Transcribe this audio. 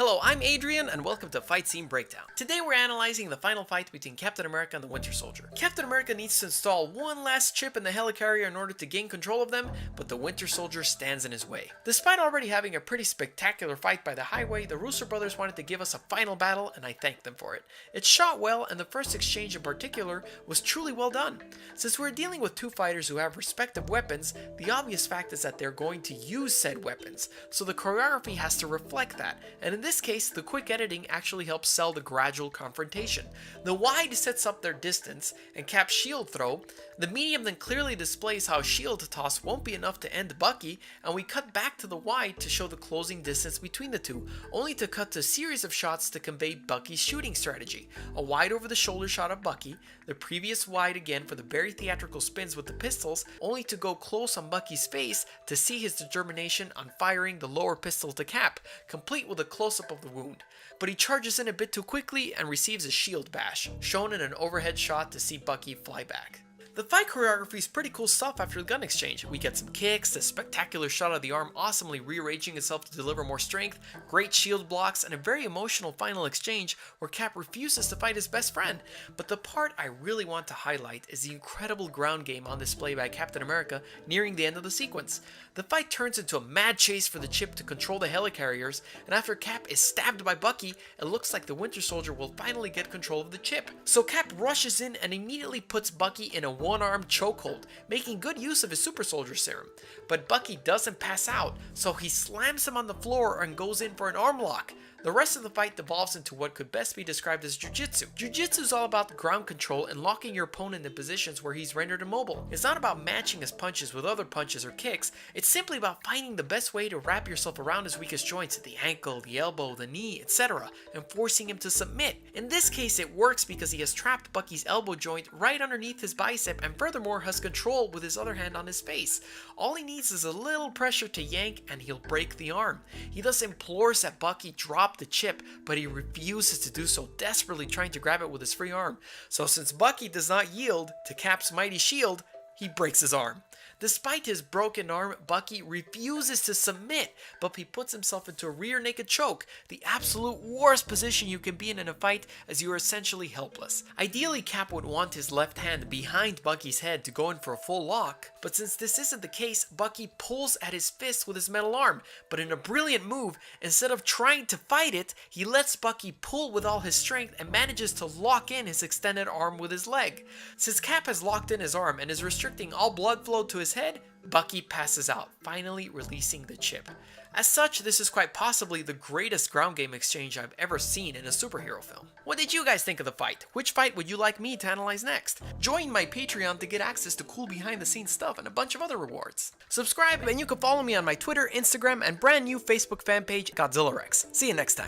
Hello, I'm Adrian, and welcome to Fight Scene Breakdown. Today we're analyzing the final fight between Captain America and the Winter Soldier. Captain America needs to install one last chip in the helicarrier in order to gain control of them, but the Winter Soldier stands in his way. Despite already having a pretty spectacular fight by the highway, the Russo brothers wanted to give us a final battle, and I thanked them for it. It shot well, and the first exchange in particular was truly well done. Since we're dealing with two fighters who have respective weapons, the obvious fact is that they're going to use said weapons, so the choreography has to reflect that, and in this case, the quick editing actually helps sell the gradual confrontation. The wide sets up their distance and Cap's shield throw. The medium then clearly displays how shield toss won't be enough to end Bucky, and we cut back to the wide to show the closing distance between the two, only to cut to a series of shots to convey Bucky's shooting strategy. A wide over the shoulder shot of Bucky, the previous wide again for the very theatrical spins with the pistols, only to go close on Bucky's face to see his determination on firing the lower pistol to Cap, complete with a close-up of the wound. But he charges in a bit too quickly and receives a shield bash, shown in an overhead shot to see Bucky fly back. The fight choreography is pretty cool stuff after the gun exchange. We get some kicks, a spectacular shot of the arm awesomely rearranging itself to deliver more strength, great shield blocks, and a very emotional final exchange where Cap refuses to fight his best friend. But the part I really want to highlight is the incredible ground game on display by Captain America nearing the end of the sequence. The fight turns into a mad chase for the chip to control the helicarriers, and after Cap is stabbed by Bucky, it looks like the Winter Soldier will finally get control of the chip. So Cap rushes in and immediately puts Bucky in a one-armed chokehold, making good use of his super soldier serum. But Bucky doesn't pass out, so he slams him on the floor and goes in for an arm lock. The rest of the fight devolves into what could best be described as jujitsu. Jujitsu is all about ground control and locking your opponent in positions where he's rendered immobile. It's not about matching his punches with other punches or kicks, it's simply about finding the best way to wrap yourself around his weakest joints, the ankle, the elbow, the knee, etc., and forcing him to submit. In this case it works because he has trapped Bucky's elbow joint right underneath his bicep and furthermore has control with his other hand on his face. All he needs is a little pressure to yank and he'll break the arm. He thus implores that Bucky drop the chip, but he refuses to do so, desperately trying to grab it with his free arm. So since Bucky does not yield to Cap's mighty shield, he breaks his arm. Despite his broken arm, Bucky refuses to submit, but he puts himself into a rear naked choke, the absolute worst position you can be in a fight as you are essentially helpless. Ideally, Cap would want his left hand behind Bucky's head to go in for a full lock, but since this isn't the case, Bucky pulls at his fist with his metal arm, but in a brilliant move, instead of trying to fight it, he lets Bucky pull with all his strength and manages to lock in his extended arm with his leg. Since Cap has locked in his arm and is restricting all blood flow to his head, Bucky passes out, finally releasing the chip. As such, this is quite possibly the greatest ground game exchange I've ever seen in a superhero film. What did you guys think of the fight? Which fight would you like me to analyze next? Join my Patreon to get access to cool behind the scenes stuff and a bunch of other rewards. Subscribe and you can follow me on my Twitter, Instagram, and brand new Facebook fan page, Godzilla Rex. See you next time.